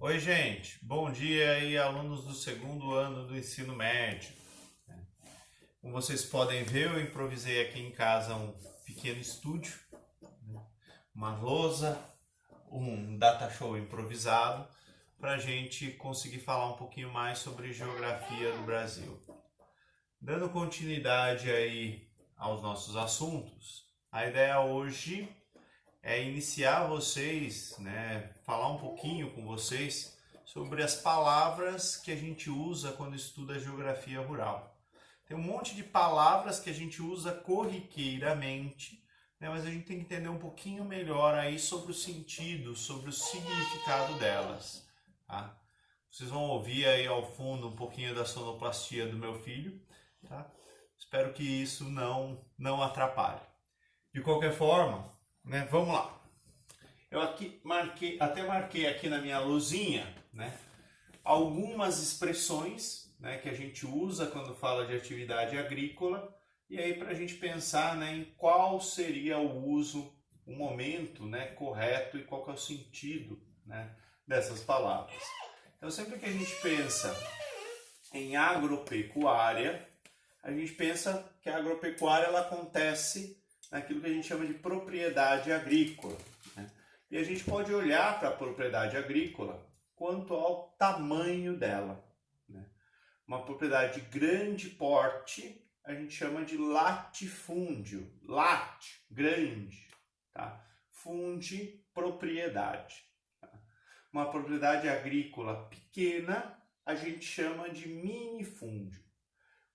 Oi, gente. Bom dia aí, alunos do segundo ano do ensino médio. Como vocês podem ver, eu improvisei aqui em casa um pequeno estúdio, uma lousa, um data show improvisado, para a gente conseguir falar um pouquinho mais sobre geografia do Brasil. Dando continuidade aí aos nossos assuntos, a ideia hoje é iniciar vocês, falar um pouquinho com vocês sobre as palavras que a gente usa quando estuda geografia rural. Tem um monte de palavras que a gente usa corriqueiramente, mas a gente tem que entender um pouquinho melhor aí sobre o sentido, sobre o significado delas. Tá? Vocês vão ouvir aí ao fundo um pouquinho da sonoplastia do meu filho. Tá? Espero que isso não atrapalhe. De qualquer forma, vamos lá. Eu aqui marquei aqui na minha luzinha, algumas expressões, que a gente usa quando fala de atividade agrícola, e aí para a gente pensar, em qual seria o uso, o momento, correto e qual que é o sentido, dessas palavras. Então sempre que a gente pensa em agropecuária, a gente pensa que a agropecuária ela acontece naquilo que a gente chama de propriedade agrícola. E a gente pode olhar para a propriedade agrícola quanto ao tamanho dela. Uma propriedade de grande porte a gente chama de latifúndio. Lat, grande. Tá? Funde, propriedade. Tá? Uma propriedade agrícola pequena a gente chama de minifúndio.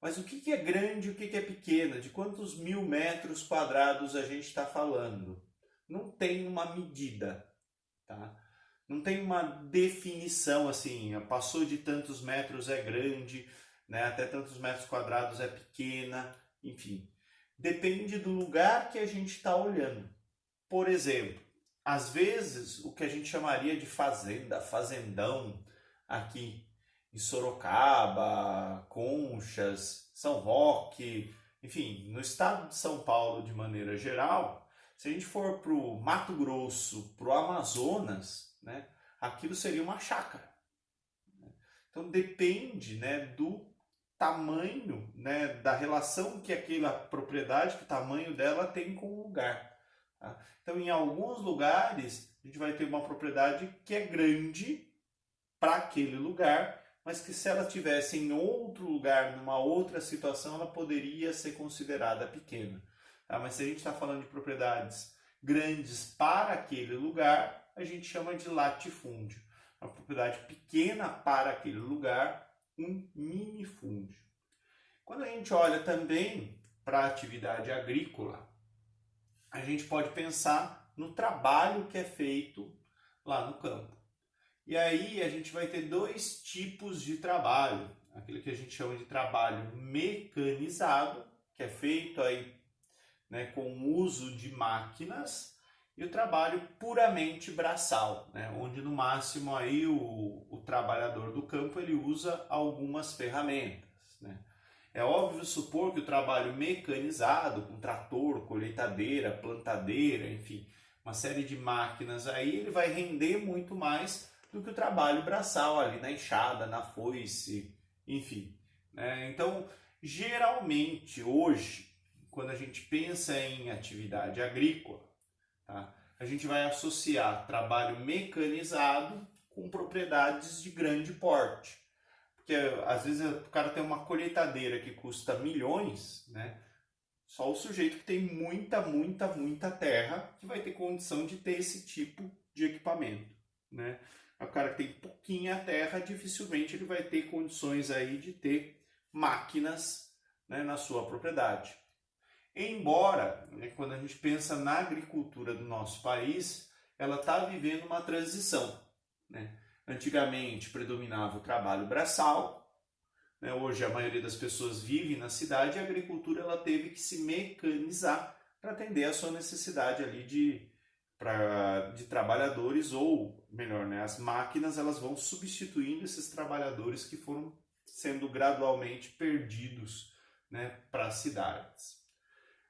Mas o que é grande e o que é pequena? De quantos 1000 metros quadrados a gente está falando? Não tem uma medida, tá? Não tem uma definição assim, passou de tantos metros é grande, até tantos metros quadrados é pequena, enfim. Depende do lugar que a gente está olhando. Por exemplo, às vezes o que a gente chamaria de fazenda, fazendão, aqui em Sorocaba, Conchas, São Roque, enfim, no estado de São Paulo de maneira geral, se a gente for para o Mato Grosso, para o Amazonas, aquilo seria uma chácara. Então depende do tamanho, da relação que aquela propriedade, que o tamanho dela tem com o lugar. Tá? Então em alguns lugares a gente vai ter uma propriedade que é grande para aquele lugar, mas que se ela tivesse em outro lugar, numa outra situação, ela poderia ser considerada pequena. Tá? Mas se a gente está falando de propriedades grandes para aquele lugar, a gente chama de latifúndio. Uma propriedade pequena para aquele lugar, um minifúndio. Quando a gente olha também para a atividade agrícola, a gente pode pensar no trabalho que é feito lá no campo. E aí a gente vai ter dois tipos de trabalho. Aquele que a gente chama de trabalho mecanizado, que é feito aí, com o uso de máquinas, e o trabalho puramente braçal, onde no máximo aí o trabalhador do campo ele usa algumas ferramentas. É óbvio supor que o trabalho mecanizado, com trator, colheitadeira, plantadeira, enfim, uma série de máquinas aí, ele vai render muito mais do que o trabalho braçal ali na enxada, na foice, enfim. Então, geralmente hoje, quando a gente pensa em atividade agrícola, tá, a gente vai associar trabalho mecanizado com propriedades de grande porte. Porque às vezes o cara tem uma colheitadeira que custa milhões, só o sujeito que tem muita terra que vai ter condição de ter esse tipo de equipamento. O cara que tem pouquinha terra, dificilmente ele vai ter condições aí de ter máquinas na sua propriedade. Embora, quando a gente pensa na agricultura do nosso país, ela está vivendo uma transição. Antigamente predominava o trabalho braçal, hoje a maioria das pessoas vive na cidade e a agricultura ela teve que se mecanizar para atender a sua necessidade ali de trabalhadores, ou melhor, as máquinas elas vão substituindo esses trabalhadores que foram sendo gradualmente perdidos para as cidades.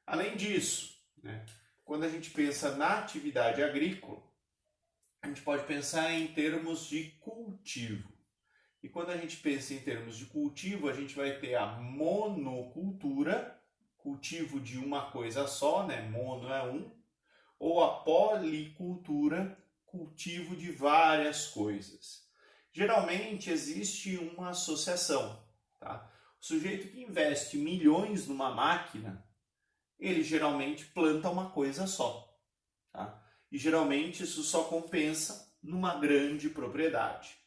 Além disso, quando a gente pensa na atividade agrícola, a gente pode pensar em termos de cultivo. E quando a gente pensa em termos de cultivo, a gente vai ter a monocultura, cultivo de uma coisa só, né? Mono é um, ou a policultura, cultivo de várias coisas. Geralmente existe uma associação, tá? O sujeito que investe milhões numa máquina, ele geralmente planta uma coisa só, tá? E geralmente isso só compensa numa grande propriedade.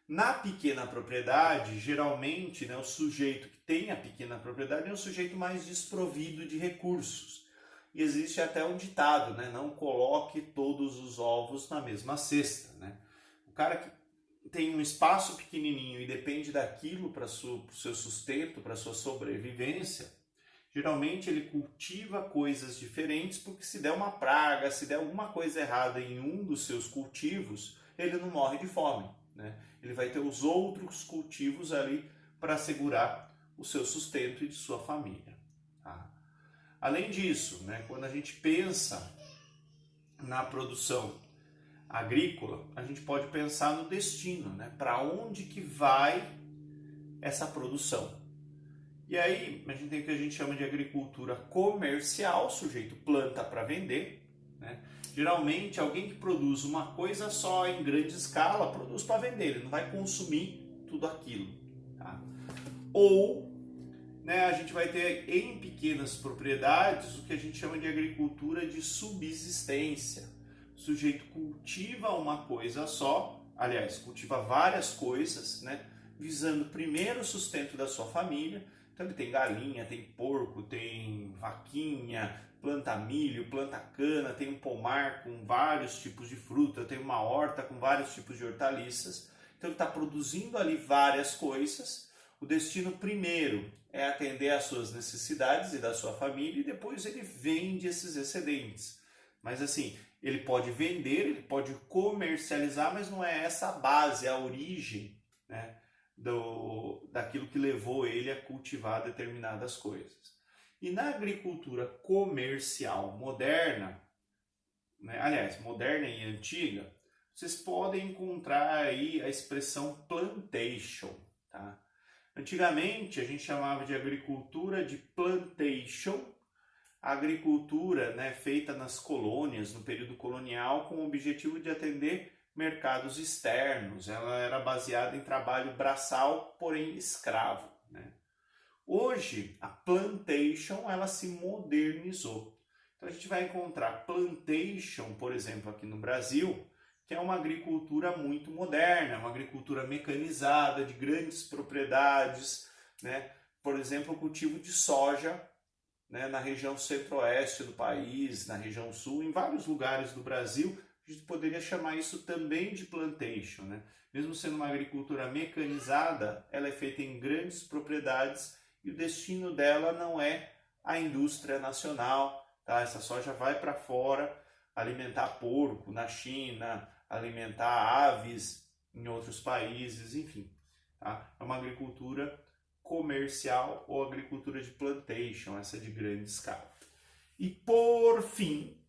Na pequena propriedade, geralmente, né, o sujeito que tem a pequena propriedade é um sujeito mais desprovido de recursos. E existe até um ditado, né, não coloque todos os ovos na mesma cesta, né? O cara que tem um espaço pequenininho e depende daquilo para o seu sustento, para a sua sobrevivência, geralmente ele cultiva coisas diferentes, porque se der uma praga, se der alguma coisa errada em um dos seus cultivos, ele não morre de fome, né? Ele vai ter os outros cultivos ali para assegurar o seu sustento e de sua família. Tá? Além disso, né, quando a gente pensa na produção agrícola, a gente pode pensar no destino, né? Para onde que vai essa produção? E aí a gente tem o que a gente chama de agricultura comercial, o sujeito planta para vender, né? Geralmente alguém que produz uma coisa só em grande escala produz para vender, ele não vai consumir tudo aquilo. Tá? Ou, né, a gente vai ter em pequenas propriedades o que a gente chama de agricultura de subsistência. O sujeito cultiva uma coisa só, aliás, cultiva várias coisas, né, visando primeiro o sustento da sua família. Então ele tem galinha, tem porco, tem vaquinha, planta milho, planta cana, tem um pomar com vários tipos de fruta, tem uma horta com vários tipos de hortaliças. Então ele está produzindo ali várias coisas. O destino primeiro é atender às suas necessidades e da sua família e depois ele vende esses excedentes. Mas assim, ele pode vender, ele pode comercializar, mas não é essa a base, a origem, né, daquilo que levou ele a cultivar determinadas coisas. E na agricultura comercial moderna, né, aliás, moderna e antiga, vocês podem encontrar aí a expressão plantation. Tá? Antigamente a gente chamava de agricultura de plantation, a agricultura, né, feita nas colônias, no período colonial, com o objetivo de atender mercados externos. Ela era baseada em trabalho braçal, porém escravo, né? Hoje, a plantation, ela se modernizou. Então a gente vai encontrar plantation, por exemplo, aqui no Brasil, que é uma agricultura muito moderna, uma agricultura mecanizada, de grandes propriedades, né? Por exemplo, o cultivo de soja, né, na região centro-oeste do país, na região sul, em vários lugares do Brasil. A gente poderia chamar isso também de plantation, né? Mesmo sendo uma agricultura mecanizada, ela é feita em grandes propriedades e o destino dela não é a indústria nacional, tá? Essa soja vai para fora alimentar porco na China, alimentar aves em outros países, enfim. Tá? É uma agricultura comercial ou agricultura de plantation, essa de grande escala. E por fim,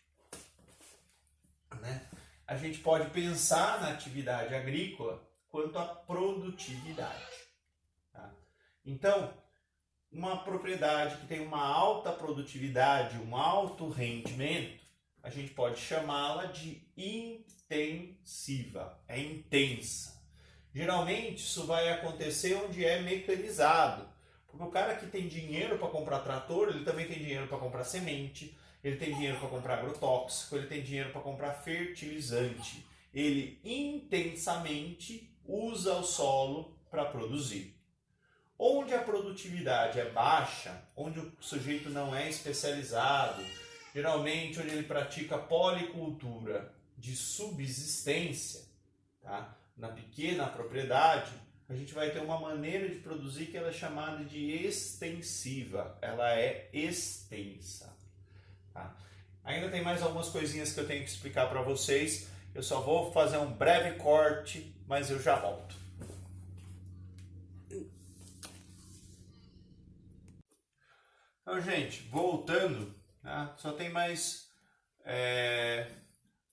né, a gente pode pensar na atividade agrícola quanto à produtividade. Tá? Então, uma propriedade que tem uma alta produtividade, um alto rendimento, a gente pode chamá-la de intensiva, é intensa. Geralmente isso vai acontecer onde é mecanizado, porque o cara que tem dinheiro para comprar trator, ele também tem dinheiro para comprar semente, ele tem dinheiro para comprar agrotóxico, ele tem dinheiro para comprar fertilizante. Ele intensamente usa o solo para produzir. Onde a produtividade é baixa, onde o sujeito não é especializado, geralmente onde ele pratica policultura de subsistência, tá? Na pequena propriedade, a gente vai ter uma maneira de produzir que ela é chamada de extensiva, ela é extensa. Tá? Ainda tem mais algumas coisinhas que eu tenho que explicar para vocês, eu só vou fazer um breve corte, mas eu já volto. Então, gente, voltando, tá? Só tem mais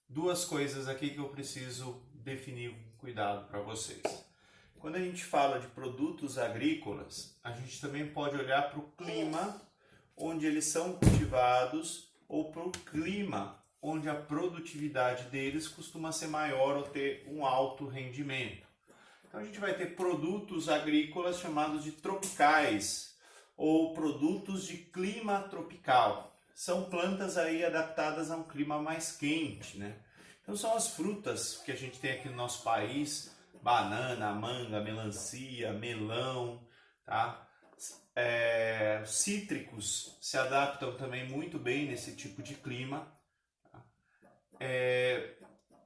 duas coisas aqui que eu preciso definir com cuidado para vocês. Quando a gente fala de produtos agrícolas, a gente também pode olhar para o clima onde eles são cultivados ou para o clima onde a produtividade deles costuma ser maior ou ter um alto rendimento. Então a gente vai ter produtos agrícolas chamados de tropicais ou produtos de clima tropical. São plantas aí adaptadas a um clima mais quente, né? Então são as frutas que a gente tem aqui no nosso país: banana, manga, melancia, melão, tá? Cítricos se adaptam também muito bem nesse tipo de clima.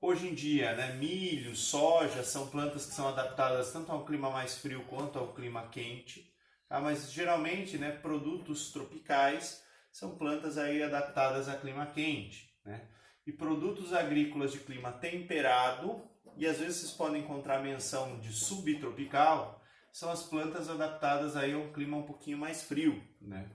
Hoje em dia, né, milho, soja são plantas que são adaptadas tanto ao clima mais frio quanto ao clima quente, tá? Mas geralmente, né, produtos tropicais são plantas aí adaptadas a clima quente, né? E produtos agrícolas de clima temperado, e às vezes vocês podem encontrar menção de subtropical, são as plantas adaptadas aí a um clima um pouquinho mais frio, né?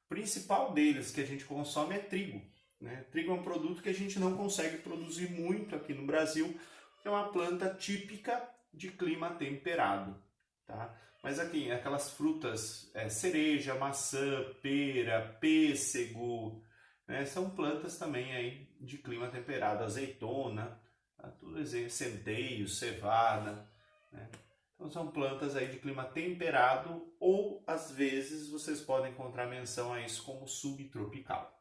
O principal deles que a gente consome é trigo, né? Trigo é um produto que a gente não consegue produzir muito aqui no Brasil, é uma planta típica de clima temperado, tá? Mas aqui, aquelas frutas, cereja, maçã, pera, pêssego, né? São plantas também aí de clima temperado, azeitona, tá? Tudo exemplo, centeio, cevada, né? Então são plantas aí de clima temperado ou às vezes vocês podem encontrar menção a isso como subtropical.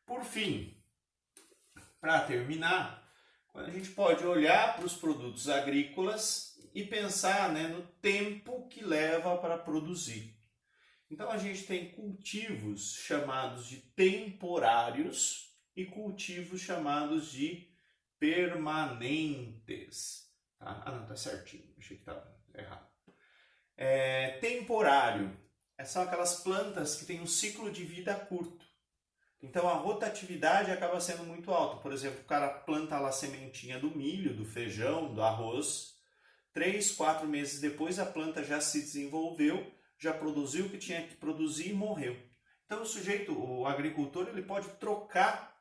Por fim, para terminar, a gente pode olhar para os produtos agrícolas e pensar, né, no tempo que leva para produzir. Então a gente tem cultivos chamados de temporários e cultivos chamados de permanentes. Tá? Ah, não, tá certinho. Achei que estava errado. Temporário são aquelas plantas que têm um ciclo de vida curto. Então a rotatividade acaba sendo muito alta. Por exemplo, o cara planta lá a sementinha do milho, do feijão, do arroz. 3, 4 meses depois a planta já se desenvolveu, já produziu o que tinha que produzir e morreu. Então o agricultor, ele pode trocar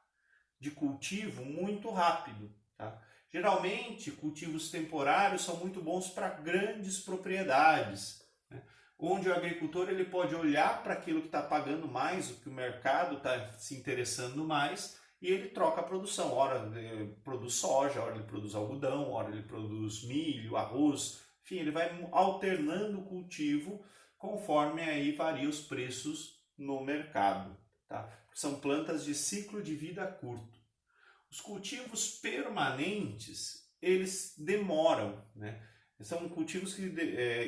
de cultivo muito rápido, tá? Geralmente, cultivos temporários são muito bons para grandes propriedades, né? Onde o agricultor ele pode olhar para aquilo que está pagando mais, o que o mercado está se interessando mais, e ele troca a produção. Ora ele produz soja, ora ele produz algodão, ora ele produz milho, arroz, enfim, ele vai alternando o cultivo conforme aí varia os preços no mercado, tá? São plantas de ciclo de vida curto. Os cultivos permanentes, eles demoram, né? São cultivos que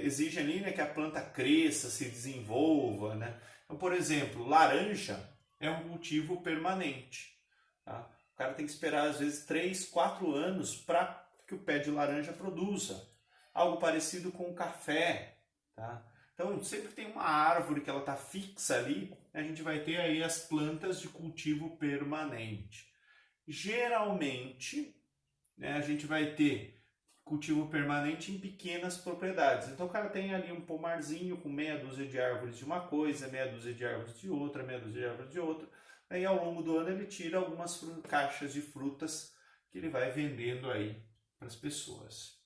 exigem ali, né, que a planta cresça, se desenvolva, né? Então, por exemplo, laranja é um cultivo permanente, tá? O cara tem que esperar às vezes 3, 4 anos para que o pé de laranja produza. Algo parecido com o café, tá? Então, sempre tem uma árvore que ela está fixa ali, a gente vai ter aí as plantas de cultivo permanente. Geralmente, né, a gente vai ter cultivo permanente em pequenas propriedades. Então o cara tem ali um pomarzinho com meia dúzia de árvores de uma coisa, meia dúzia de árvores de outra, meia dúzia de árvores de outra. Aí ao longo do ano ele tira algumas caixas de frutas que ele vai vendendo aí para as pessoas.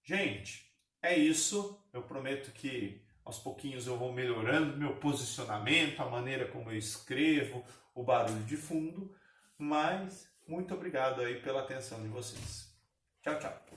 Gente, é isso. Eu prometo que aos pouquinhos eu vou melhorando meu posicionamento, a maneira como eu escrevo, o barulho de fundo. Mas muito obrigado aí pela atenção de vocês. Tchau, tchau.